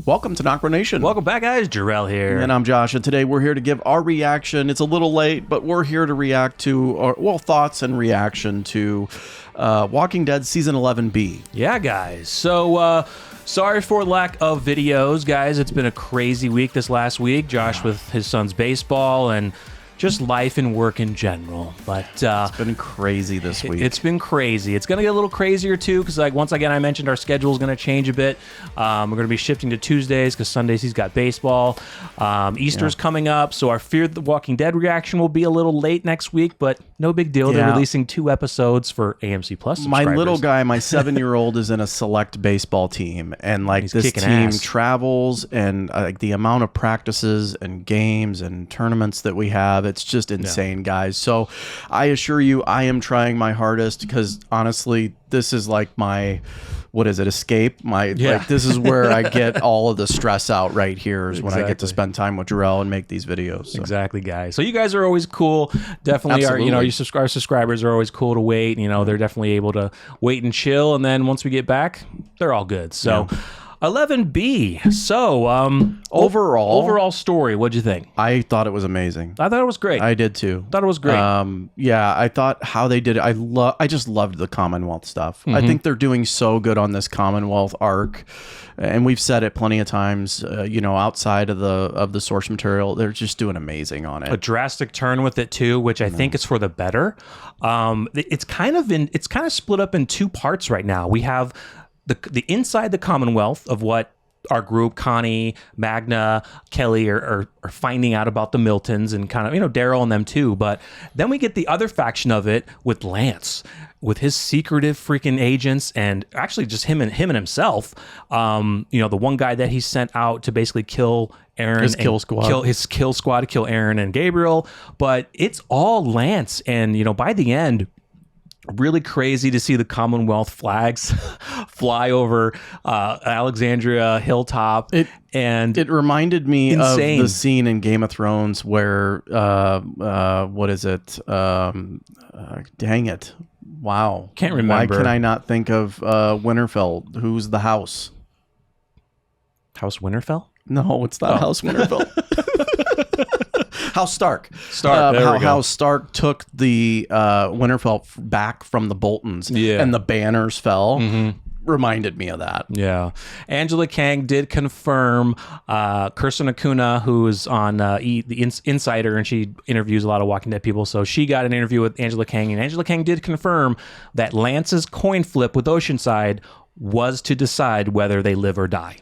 welcome to NocBro Nation. Welcome back, guys. Jarrell here. And I'm Josh, and today we're here to give our reaction. It's a little late, but we're here to react to, thoughts and reaction to Walking Dead Season 11B. Yeah, guys. So, sorry for lack of videos, guys. It's been a crazy week this last week. Josh with his son's baseball and just life and work in general. But it's been crazy this week. It's been crazy. It's going to get a little crazier too, because once again I mentioned our schedule is going to change a bit. We're going to be shifting to Tuesdays because Sundays he's got baseball. Easter's coming up, so our Fear the Walking Dead reaction will be a little late next week, but no big deal. They're releasing 2 episodes for AMC Plus subscribers. My little guy, my 7-year-old, is in a select baseball team, and like this team travels, and the amount of practices and games and tournaments that we have, it's just insane, guys. So I assure you, I am trying my hardest because honestly, this is like my, escape? Like, this is where I get all of the stress out right here is when I get to spend time with Jarrell and make these videos. So. Exactly, guys. So you guys are always cool. Definitely our subscribers are always cool to wait. They're definitely able to wait and chill. And then once we get back, they're all good. So 11B. So, overall story, what'd you think? I thought it was amazing. I thought it was great. I did too. Thought it was great. I thought how they did it. I just loved the Commonwealth stuff. I think they're doing so good on this Commonwealth arc, and we've said it plenty of times. Outside of the source material, they're just doing amazing on it. A drastic turn with it too, which I think is for the better. It's kind of split up in 2 parts right now. We have the inside the Commonwealth of what our group, Connie, Magna, Kelly are finding out about the Miltons and kind of, Daryl and them too. But then we get the other faction of it with Lance, with his secretive freaking agents, and actually just him and himself. The one guy that he sent out to basically kill Aaron, his kill squad to kill Aaron and Gabriel. But it's all Lance, and by the end, really crazy to see the Commonwealth flags fly over Alexandria Hilltop. It reminded me of the scene in Game of Thrones where what is it? Dang it! Wow, can't remember. Why can I not think of Winterfell? Who's the house? House Winterfell? No, it's not House Winterfell. House Stark. How Stark took the Winterfell back from the Boltons, and the banners fell. Reminded me of that. Yeah. Angela Kang did confirm. Kirsten Acuna, who is on the Insider, and she interviews a lot of Walking Dead people, so she got an interview with Angela Kang, and Angela Kang did confirm that Lance's coin flip with Oceanside was to decide whether they live or die.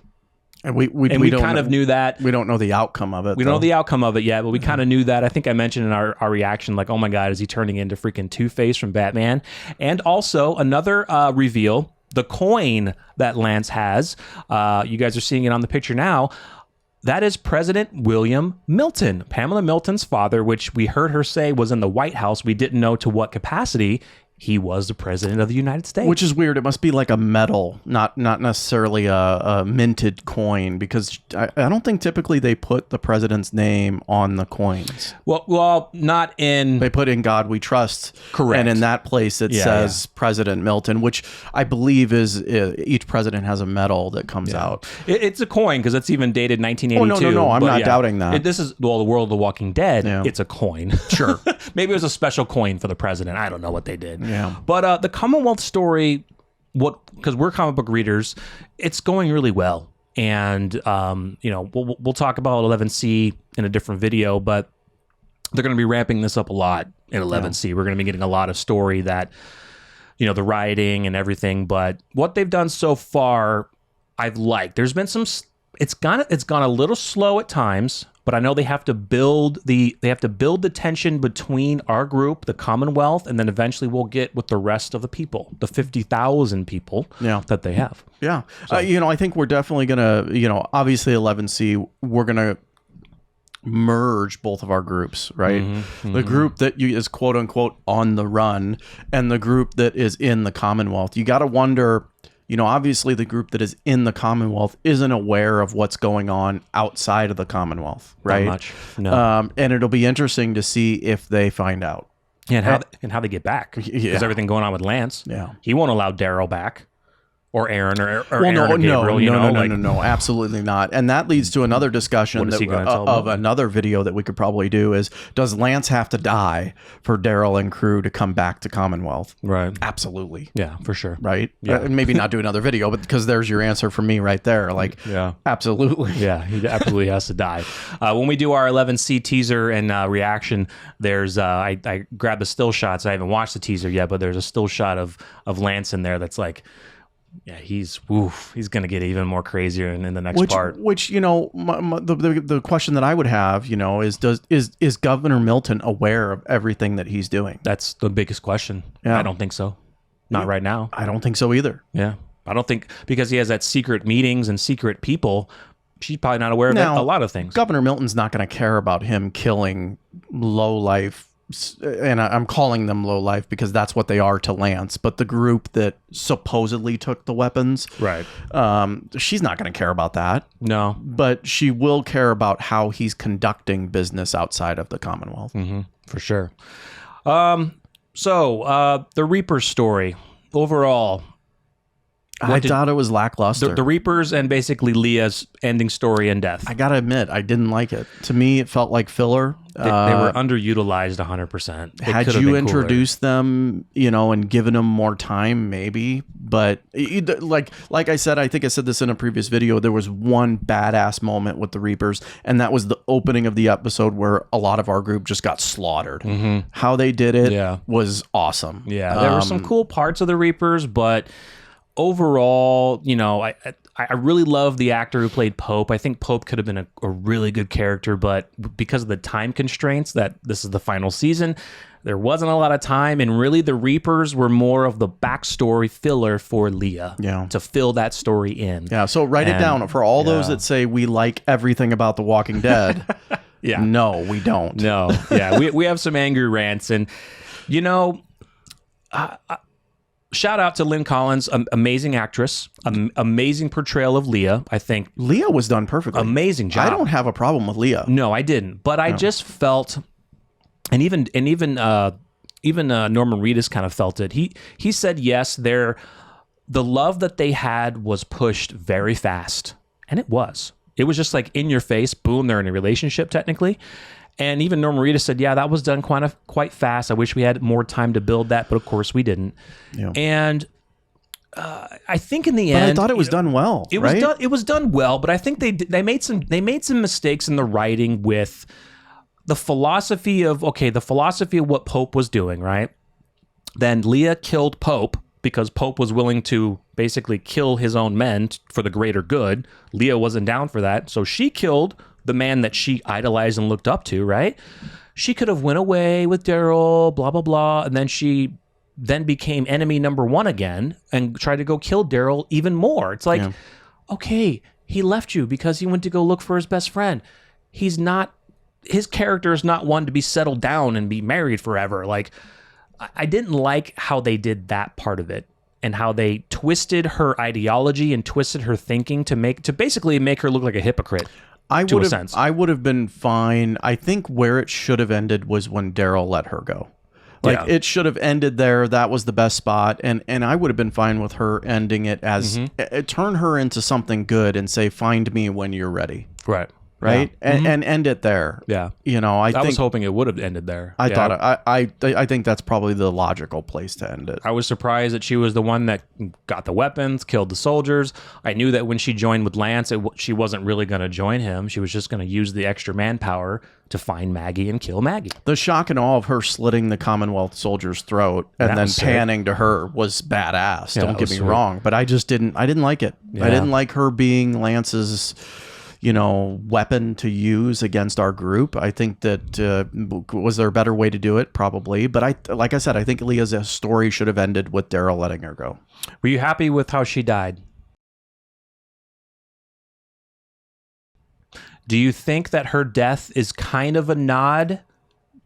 And we kind of knew that. We don't know the outcome of it. We don't know the outcome of it yet, but we kind of knew that. I think I mentioned in our reaction, like, oh my God, is he turning into freaking Two-Face from Batman? And also another reveal, the coin that Lance has. You guys are seeing it on the picture now. That is President William Milton, Pamela Milton's father, which we heard her say was in the White House. We didn't know to what capacity. He was the president of the United States. Which is weird. It must be like a medal, not necessarily a minted coin, because I don't think typically they put the president's name on the coins. Well, not in... They put "In God We Trust." Correct. And in that place it says President Milton, which I believe is each president has a medal that comes out. It's a coin because it's even dated 1982. Oh, no. I'm not doubting that. This is, the World of the Walking Dead. Yeah. It's a coin. Sure. Maybe it was a special coin for the president. I don't know what they did. Yeah. But the Commonwealth story, because we're comic book readers, it's going really well. And, we'll talk about 11C in a different video, but they're going to be ramping this up a lot in 11C. We're going to be getting a lot of story that, the rioting and everything. But what they've done so far, I've liked. There's been some... It's gone a little slow at times, but I know they have to build the tension between our group, the Commonwealth, and then eventually we'll get with the rest of the people, the 50,000 people that they have. Yeah. So, I think we're definitely going to, obviously 11C, we're going to merge both of our groups, right? The group that is quote unquote on the run and the group that is in the Commonwealth. You got to wonder... obviously the group that is in the Commonwealth isn't aware of what's going on outside of the Commonwealth, right? Not much. No. And it'll be interesting to see if they find out. And how they get back. Because everything going on with Lance. Yeah. He won't allow Daryl back. or Aaron or well, Aaron or Gabriel, no, absolutely not. And that leads to another discussion of another video that we could probably do is, does Lance have to die for Daryl and crew to come back to Commonwealth? Right. Absolutely. Yeah, for sure. Right? Yeah. And maybe not do another video, but because there's your answer for me right there. Like, yeah, absolutely. Yeah, he absolutely has to die. When we do our 11C teaser and reaction, there's I grabbed the still shots. I haven't watched the teaser yet, but there's a still shot of Lance in there that's like, yeah, he's going to get even more crazier in the next part. Which, the question that I would have, is Governor Milton aware of everything that he's doing? That's the biggest question. Yeah. I don't think so. Not right now. I don't think so either. Yeah. I don't think, because he has that secret meetings and secret people, she's probably not aware of a lot of things. Governor Milton's not going to care about him killing low life, and I'm calling them low life because that's what they are to Lance, but the group that supposedly took the weapons, right? She's not going to care about that. No, but she will care about how he's conducting business outside of the Commonwealth. Mm-hmm, for sure. So the Reaper story overall, I thought it was lackluster. The Reapers and basically Leah's ending story and death. I gotta admit, I didn't like it. To me, it felt like filler. They were underutilized 100%. Had you introduced them, and given them more time, maybe. But like I said, I think I said this in a previous video, there was one badass moment with the Reapers, and that was the opening of the episode where a lot of our group just got slaughtered. Mm-hmm. How they did it was awesome. Yeah, there were some cool parts of the Reapers, but overall, I really love the actor who played Pope. I think Pope could have been a really good character, but because of the time constraints that this is the final season, there wasn't a lot of time, and really the Reapers were more of the backstory filler for Leah to fill that story in. Yeah, so write it down for all those that say we like everything about The Walking Dead. Yeah. No, we don't. No. Yeah, we have some angry rants, and shout out to Lynn Collins, amazing actress, amazing portrayal of Leah. I think Leah was done perfectly. Amazing job. I don't have a problem with Leah. No, I didn't. But I just felt, and even Norman Reedus kind of felt it. He said yes, the love that they had was pushed very fast, and it was. It was just like in your face. Boom, they're in a relationship technically. And even Norman Reedus said, yeah, that was done quite fast. I wish we had more time to build that, but of course we didn't. Yeah. And I think in the end, I thought it was done well. It was done well, but I think they made some mistakes in the writing with the philosophy of what Pope was doing, right? Then Leah killed Pope because Pope was willing to basically kill his own men for the greater good. Leah wasn't down for that, so she killed the man that she idolized and looked up to, right? She could have went away with Daryl, blah, blah, blah, and then she became enemy number one again and tried to go kill Daryl even more. It's like, okay, he left you because he went to go look for his best friend. His character is not one to be settled down and be married forever. Like, I didn't like how they did that part of it and how they twisted her ideology and twisted her thinking to basically make her look like a hypocrite. I would have been fine. I think where it should have ended was when Daryl let her go. It should have ended there. That was the best spot. And I would have been fine with her ending it as turn her into something good and say, find me when you're ready. Right. Right. Yeah. And end it there. Yeah. I was hoping it would have ended there. I think that's probably the logical place to end it. I was surprised that she was the one that got the weapons, killed the soldiers. I knew that when she joined with Lance, she wasn't really going to join him. She was just going to use the extra manpower to find Maggie and kill Maggie. The shock and awe of her slitting the Commonwealth soldier's throat and then panning to her was badass. Don't get me wrong, but I didn't like it. Yeah. I didn't like her being Lance's weapon to use against our group. I think that was there a better way to do it? Probably. But like I said, I think Leah's story should have ended with Daryl letting her go. Were you happy with how she died? Do you think that her death is kind of a nod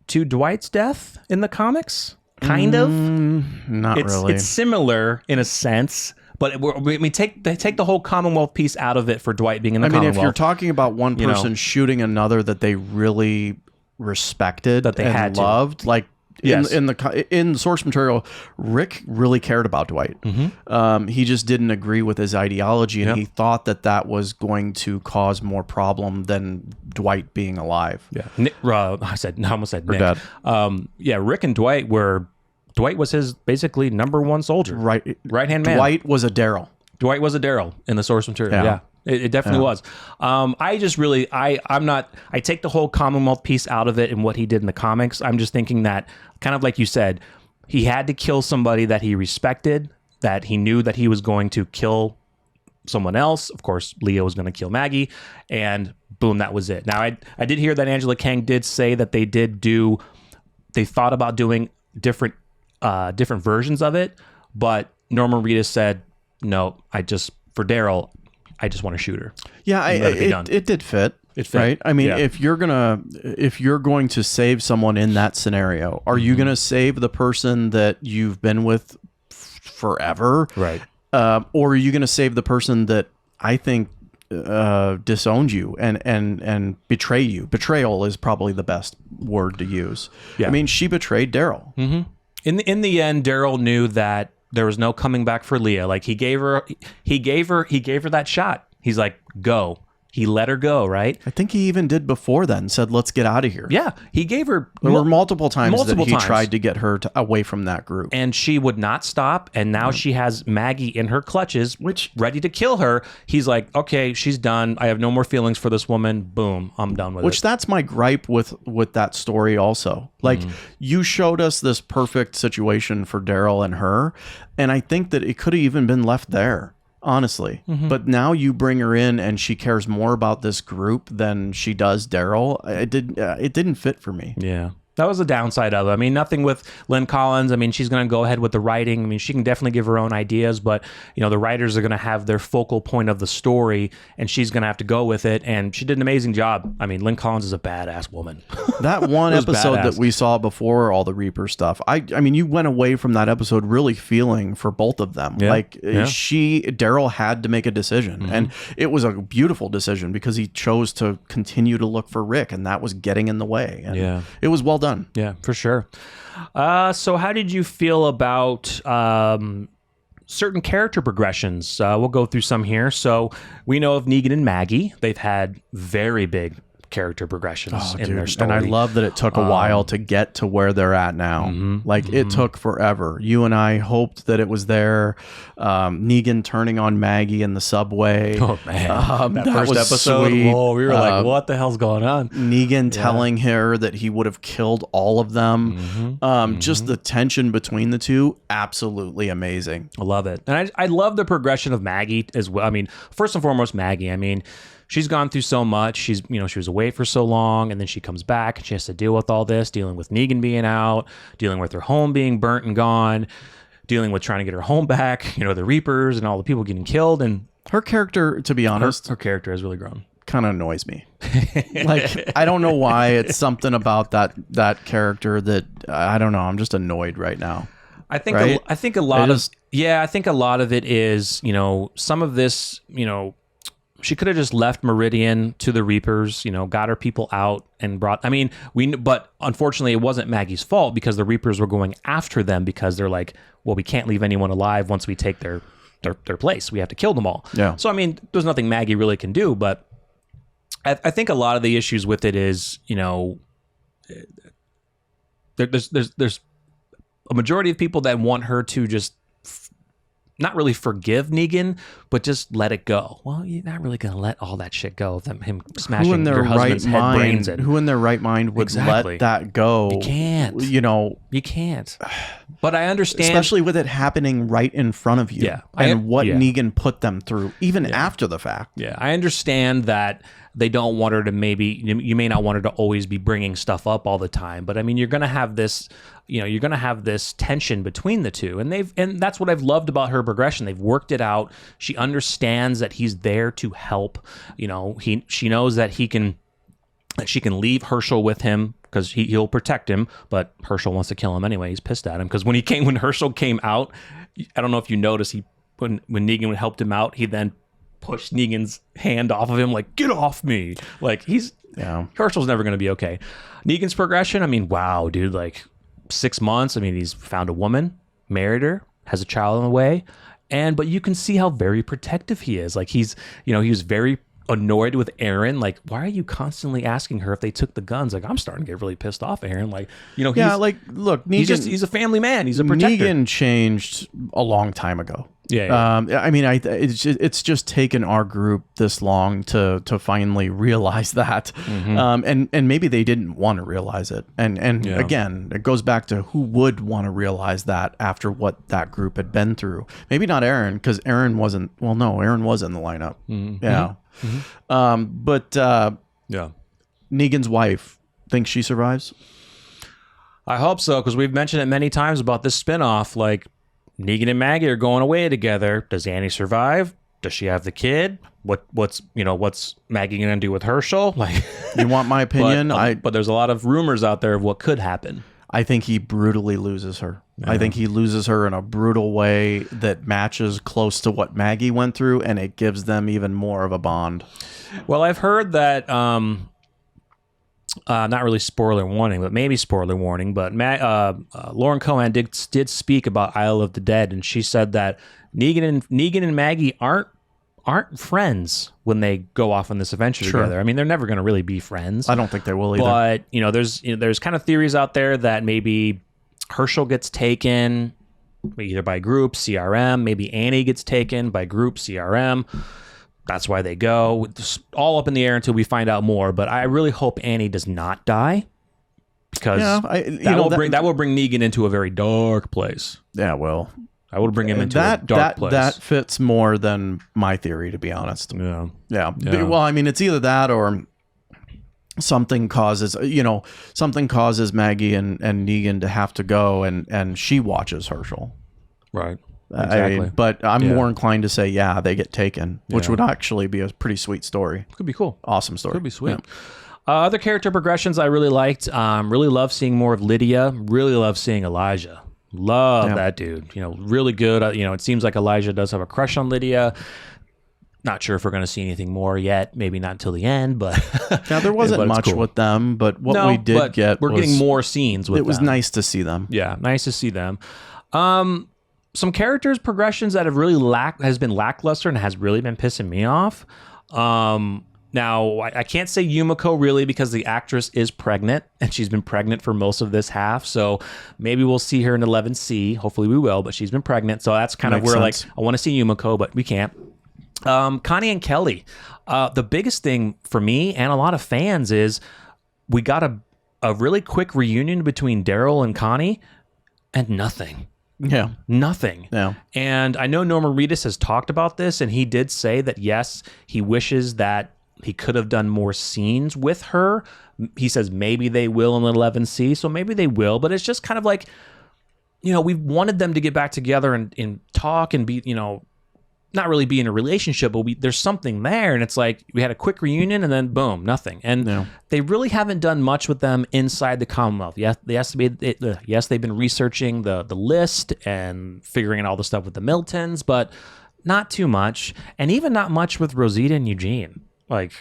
to Dwight's death in the comics? Kind of? Not really. It's similar in a sense. But they take the whole Commonwealth piece out of it for Dwight being in the Commonwealth. If you're talking about one person shooting another that they really respected, that they had loved, like Yes. In the source material, Rick really cared about Dwight. He just didn't agree with his ideology, and he thought that was going to cause more problem than Dwight being alive. Yeah, I almost said Nick. Dead. Rick and Dwight was his basically number one soldier, right-hand man. Dwight was a Daryl. Dwight was a Daryl in the source material. Yeah. It definitely was. I take the whole Commonwealth piece out of it and what he did in the comics. I'm just thinking that, kind of like you said, he had to kill somebody that he respected, that he knew that he was going to kill someone else. Of course, Leo was going to kill Maggie, and boom, that was it. Now, I did hear that Angela Kang did say that they thought about doing different versions of it, but Norman Reedus said, no, for Daryl, I just want to shoot her. Yeah, it did fit. It fit, right? I mean, if you're going to save someone in that scenario, are you going to save the person that you've been with forever, right? Or are you going to save the person that I think disowned you and betray you? Betrayal is probably the best word to use. Yeah. I mean, she betrayed Daryl. In the end, Daryl knew that there was no coming back for Leah. Like he gave her that shot. He's like, go. He let her go, right? I think he even did before then, said, let's get out of here. Yeah, he gave her... There were multiple times that he tried to get her away from that group. And she would not stop, and now she has Maggie in her clutches, ready to kill her. He's like, okay, she's done. I have no more feelings for this woman. Boom, I'm done with it. Which that's my gripe with that story also. Like, you showed us this perfect situation for Daryl and her, and I think that it could have even been left there. Honestly, but now you bring her in and she cares more about this group than she does Daryl. It didn't fit for me. Yeah. That was the downside of it. I mean, nothing with Lynn Collins. I mean, she's going to go ahead with the writing. I mean, she can definitely give her own ideas, but the writers are going to have their focal point of the story, and she's going to have to go with it. And she did an amazing job. I mean, Lynn Collins is a badass woman. That one episode that we saw before all the Reaper stuff, I mean, you went away from that episode really feeling for both of them. Yeah. Like Daryl had to make a decision, and it was a beautiful decision because he chose to continue to look for Rick, and that was getting in the way. And it was well done. Yeah, for sure. So how did you feel about certain character progressions? We'll go through some here. So we know of Negan and Maggie. They've had very big character progressions in their story. And I love that it took a while to get to where they're at now. It took forever. You and I hoped that it was there. Negan turning on Maggie in the subway. Oh man, that first episode. Whoa, we were like, what the hell's going on? Negan telling her that he would have killed all of them. Just the tension between the two, absolutely amazing. I love it. And I love the progression of Maggie as well. I mean, first and foremost, Maggie. I mean, she's gone through so much. She was away for so long, and then she comes back and she has to deal with all this, dealing with Negan being out, dealing with her home being burnt and gone, dealing with trying to get her home back, the Reapers and all the people getting killed. And her character, to be honest, her character has really grown. Kind of annoys me. Like, I don't know why. It's something about that character that I don't know. I'm just annoyed right now. I think a lot of it is, some of this, she could have just left Meridian to the Reapers, got her people out and brought. I mean, but unfortunately, it wasn't Maggie's fault because the Reapers were going after them because they're like, well, we can't leave anyone alive once we take their place. We have to kill them all. Yeah. So I mean, there's nothing Maggie really can do. But I think a lot of the issues with it is, there's a majority of people that want her to just not really forgive Negan, but just let it go. Well, you're not really going to let all that shit go. Him smashing your husband's head brains in. Who in their right mind would let that go? You can't. You can't. But I understand. Especially with it happening right in front of you. Yeah. And what Negan put them through, even after the fact. Yeah. I understand that they don't want her to you may not want her to always be bringing stuff up all the time. But I mean, you're going to have this, you're going to have this tension between the two. And that's what I've loved about her progression. They've worked it out. She understands that he's there to help. She knows that she can leave Herschel with him because he'll protect him, but Herschel wants to kill him anyway. He's pissed at him because when Herschel came out, I don't know if you noticed, when Negan helped him out, he then pushed Negan's hand off of him, like, get off me. Like, Herschel's never going to be okay. Negan's progression, I mean, wow, dude, like, 6 months. I mean, he's found a woman, married her, has a child on the way. But you can see how very protective he is. Like he was very annoyed with Aaron. Like, why are you constantly asking her if they took the guns? Like, I'm starting to get really pissed off at Aaron. Like, look, Negan, he's a family man. He's a protector. Negan changed a long time ago. Yeah. I mean, it's just taken our group this long to finally realize that, and maybe they didn't want to realize it. And again, it goes back to who would want to realize that after what that group had been through. Maybe not Aaron, because Aaron wasn't. Well, no, Aaron was in the lineup. Mm-hmm. Yeah. Yeah. Negan's wife, think she survives? I hope so, because we've mentioned it many times about this spinoff. Like, Negan and Maggie are going away together. Does Annie survive? Does she have the kid? What's Maggie gonna do with Herschel? Like, you want my opinion? But there's a lot of rumors out there of what could happen. I think he brutally loses her. Yeah. I think he loses her in a brutal way that matches close to what Maggie went through, and it gives them even more of a bond. Well, I've heard that, not really spoiler warning, but maybe spoiler warning, but Lauren Cohan did speak about Isle of the Dead, and she said that Negan and Maggie aren't friends when they go off on this adventure together. I mean, they're never going to really be friends. I don't think they will either. But there's kind of theories out there that maybe Herschel gets taken either by group CRM, maybe Annie gets taken by group CRM. That's why they go. It's all up in the air until we find out more. But I really hope Annie does not die, because that will bring Negan into a very dark place. Yeah, well, I would bring him into a dark place. That fits more than my theory, to be honest. Yeah. Well, I mean, it's either that or something causes Maggie and Negan to have to go, and she watches Herschel. Right. Exactly. But I'm more inclined to say, they get taken, which would actually be a pretty sweet story. Could be cool. Awesome story. Could be sweet. Yeah. Other character progressions I really liked. Really love seeing more of Lydia. Really love seeing Elijah. Love that dude. Really good. It seems like Elijah does have a crush on Lydia. Not sure if we're going to see anything more yet. Maybe not until the end, but now there wasn't much with them. But what we did get, we're getting more scenes with them. It was nice to see them. Yeah, nice to see them. Some characters progressions that have really has been lackluster and has really been pissing me off. Now I can't say Yumiko really, because the actress is pregnant and she's been pregnant for most of this half. So maybe we'll see her in 11C. Hopefully we will, but she's been pregnant. So that's kind of where I want to see Yumiko, but we can't. Connie and Kelly. The biggest thing for me and a lot of fans is we got a really quick reunion between Daryl and Connie and nothing. Yeah. Nothing. Yeah. And I know Norman Reedus has talked about this, and he did say that, yes, he wishes that he could have done more scenes with her. He says maybe they will in 11C, so maybe they will, but it's just kind of like, we wanted them to get back together and talk and be, not really be in a relationship, but there's something there, and it's like we had a quick reunion and then boom, nothing. And they really haven't done much with them inside the Commonwealth. Yes, they've been researching the list and figuring out all the stuff with the Miltons, but not too much, and even not much with Rosita and Eugene. Like,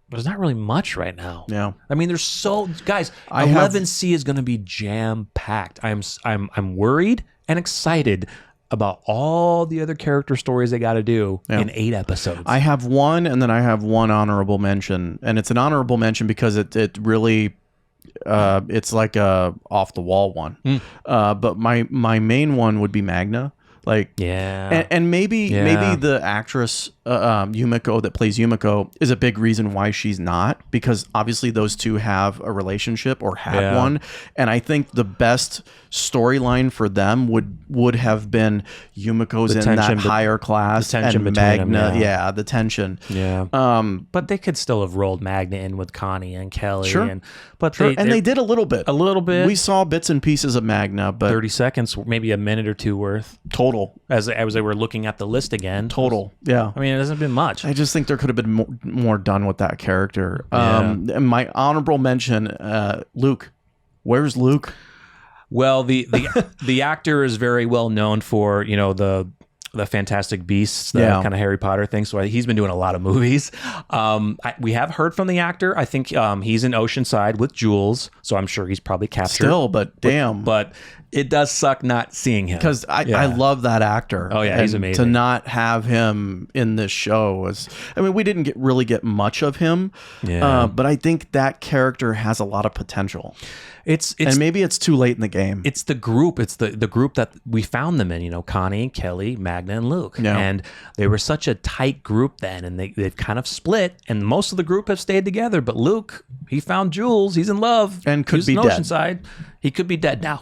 there's not really much right now. Yeah, I mean, there's guys. 11C is going to be jam packed. I'm worried and excited about all the other character stories they got to do in 8 episodes. I have one, and then I have one honorable mention, and it's an honorable mention because it really, it's like a off the wall one. But my main one would be Magna. And maybe the actress Yumiko that plays Yumiko is a big reason why she's not, because obviously those two have a relationship or had one, and I think the best storyline for them would have been Yumiko's in that higher class and Magna, the tension. But they could still have rolled Magna in with Connie and Kelly. They did a little bit. We saw bits and pieces of Magna, but 30 seconds, maybe a minute or two worth total. As they were looking at the list again. Yeah. I mean, it hasn't been much. I just think there could have been more done with that character. And my honorable mention, Luke. Where's Luke? Well, the actor is very well known for, the the Fantastic Beasts, the kind of Harry Potter thing. So he's been doing a lot of movies. We have heard from the actor. I think he's in Oceanside with Jules, so I'm sure he's probably captured. Still, but damn. But it does suck not seeing him. Because I love that actor. Oh, yeah, he's amazing. To not have him in this show was... I mean, we didn't really get much of him, but I think that character has a lot of potential. And maybe it's too late in the game. It's the group. It's the group that we found them in, you know, Connie, Kelly, Magna, and Luke. Yeah. And they were such a tight group then, and they've kind of split, and most of the group have stayed together. But Luke, he found Jules. He's in love. And could be dead. Oceanside. He could be dead now,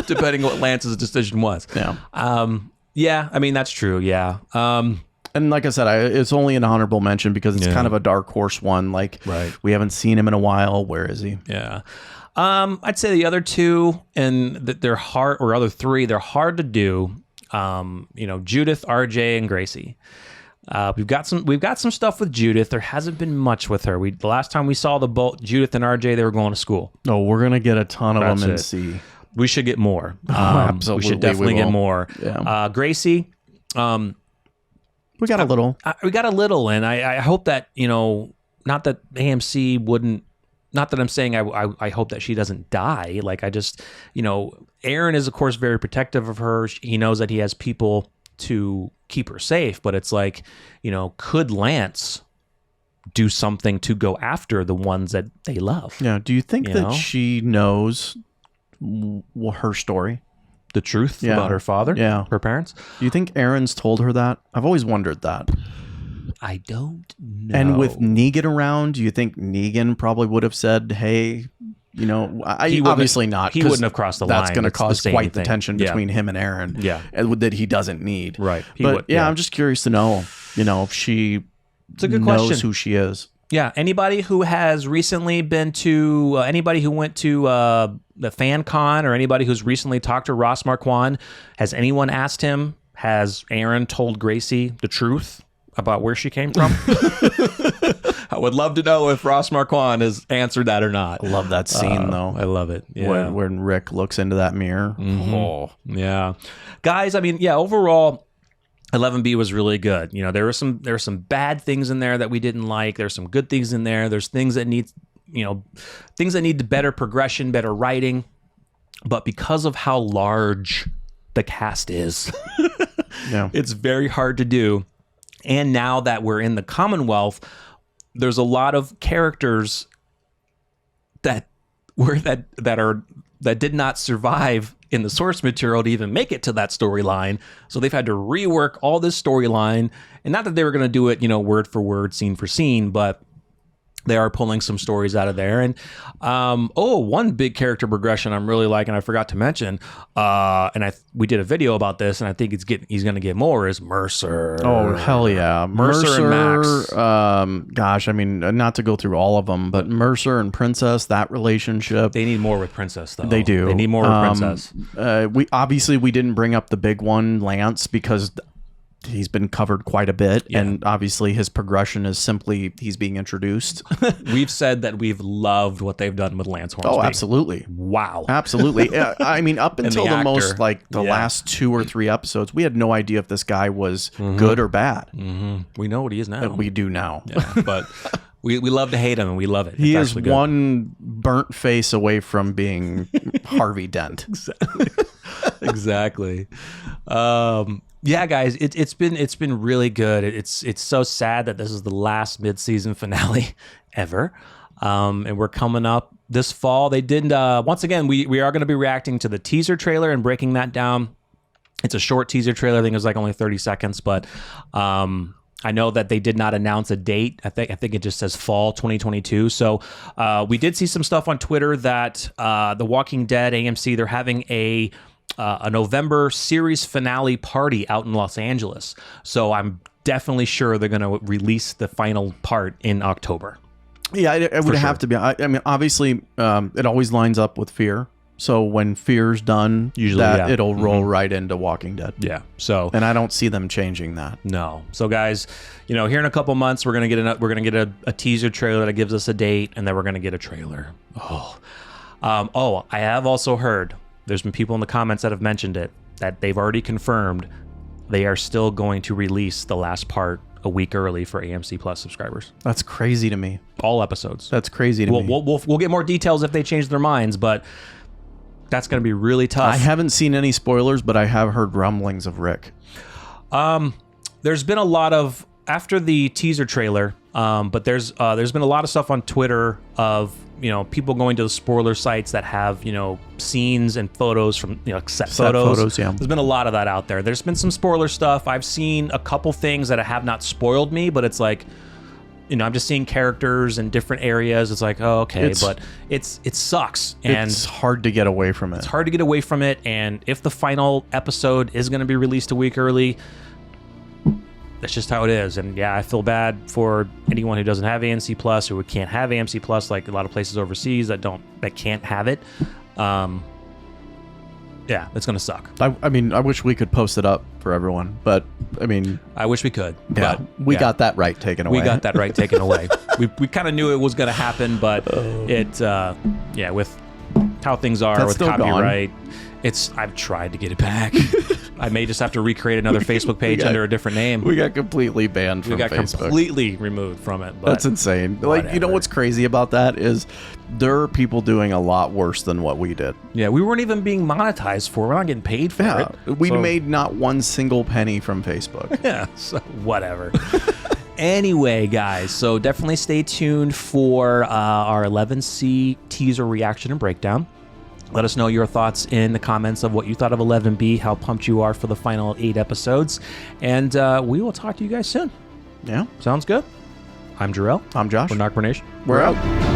depending on what Lance's decision was. Yeah. Yeah, I mean, that's true. Yeah. And like I said, it's only an honorable mention because it's kind of a dark horse one. Like, we haven't seen him in a while. Where is he? Yeah. I'd say the other two and they're hard, or other three, they're hard to do. You know, Judith, RJ, and Gracie. We've got some stuff with Judith. There hasn't been much with her. The last time we saw Judith and RJ, they were going to school. Oh, we're gonna get a ton of them in C. We should get more. Absolutely, we should definitely get more. Yeah. Gracie. We got a little. We got a little, and I hope that, you know, not that AMC wouldn't. Not that I'm saying I hope that she doesn't die. Like, I just, you know, Aaron is of course very protective of her. He knows that he has people to keep her safe, but it's like, you know, could Lance do something to go after the ones that they love? Yeah. Do you think that she knows her story? The truth about her father? Her parents? Do you think Aaron's told her that? I've always wondered that. I don't know. And with Negan around, do you think Negan probably would have said, hey, you know, obviously not. He wouldn't have crossed the line. That's going to cause quite the tension between him and Aaron. Yeah. That he doesn't need. Right. I'm just curious to know, you know, if she knows who she is. Yeah. Anybody who has recently been to, anybody who went to the fan con, or anybody who's recently talked to Ross Marquand, has anyone asked him, has Aaron told Gracie the truth about where she came from? I would love to know if Ross Marquand has answered that or not. I love that scene, though. I love it. Yeah. When Rick looks into that mirror. Mm-hmm. Oh. Yeah. Guys, I mean, overall, 11B was really good. You know, there were some bad things in there that we didn't like. There's some good things in there. There's things that need, things that need better progression, better writing. But because of how large the cast is, it's very hard to do. And now that we're in the Commonwealth, there's a lot of characters that did not survive in the source material to even make it to that storyline. So they've had to rework all this storyline. And not that they were going to do it, word for word, scene for scene, but they are pulling some stories out of there. And one big character progression I'm really liking, I forgot to mention, we did a video about this, and I think he's going to get more, is Mercer. Oh, hell yeah. Mercer and Max. Gosh, I mean, not to go through all of them, but Mercer and Princess, that relationship. They need more with Princess, though. They do. They need more with Princess. We didn't bring up the big one, Lance, because he's been covered quite a bit, and obviously his progression is simply he's being introduced. We've said that we've loved what they've done with Lance Hornsby. Oh, absolutely. Wow. Absolutely. I mean, up until the last 2 or 3 episodes, we had no idea if this guy was good or bad. Mm-hmm. We know what he is now. We do now. Yeah, but we love to hate him, and we love it. He is one burnt face away from being Harvey Dent. Exactly. Yeah, guys, it's been really good. It's so sad that this is the last mid-season finale ever, and we're coming up this fall. They did once again. We are going to be reacting to the teaser trailer and breaking that down. It's a short teaser trailer. I think it was like only 30 seconds, but I know that they did not announce a date. I think it just says fall 2022. So we did see some stuff on Twitter that The Walking Dead AMC, they're having a November series finale party out in Los Angeles. So I'm definitely sure they're going to release the final part in October. Yeah, it would have to be. I mean, obviously, it always lines up with Fear. So when Fear's done, usually it'll roll right into Walking Dead. Yeah. So, and I don't see them changing that. No. So guys, here in a couple months, we're gonna get a teaser trailer that gives us a date, and then we're gonna get a trailer. I have also heard. There's been people in the comments that have mentioned it, that they've already confirmed they are still going to release the last part a week early for AMC Plus subscribers. That's crazy to me. All episodes. That's crazy to me. We'll get more details if they change their minds, but that's going to be really tough. I haven't seen any spoilers, but I have heard rumblings of Rick. There's been a lot of, after the teaser trailer, but there's been a lot of stuff on Twitter of, people going to the spoiler sites that have, scenes and photos from, set photos. Yeah. There's been a lot of that out there. There's been some spoiler stuff. I've seen a couple things that have not spoiled me, but it's like, I'm just seeing characters in different areas. It's like, oh, okay, but it sucks. And it's hard to get away from it. It's hard to get away from it. And if the final episode is going to be released a week early, that's just how it is. And yeah, I feel bad for anyone who doesn't have AMC Plus or who can't have AMC Plus, like a lot of places overseas that can't have it. Yeah, it's gonna suck. I mean, I wish we could post it up for everyone, but I mean, I wish we could. Yeah, but, we got that right taken away. We got that right taken away. We kind of knew it was gonna happen, but with how things are That's with still copyright. I've tried to get it back. I may just have to recreate another Facebook page under a different name. We got completely banned from Facebook. We got completely removed from it. But that's insane. Whatever. Like, what's crazy about that is there are people doing a lot worse than what we did. Yeah, we weren't even being monetized for it. We're not getting paid for it. We made not one single penny from Facebook. Yeah, so whatever. Anyway, guys, so definitely stay tuned for our 11C teaser reaction and breakdown. Let us know your thoughts in the comments of what you thought of 11B, how pumped you are for the final 8 episodes, and we will talk to you guys soon. Yeah. Sounds good? I'm Jarrell. I'm Josh. We're NocBro Nation. We're out.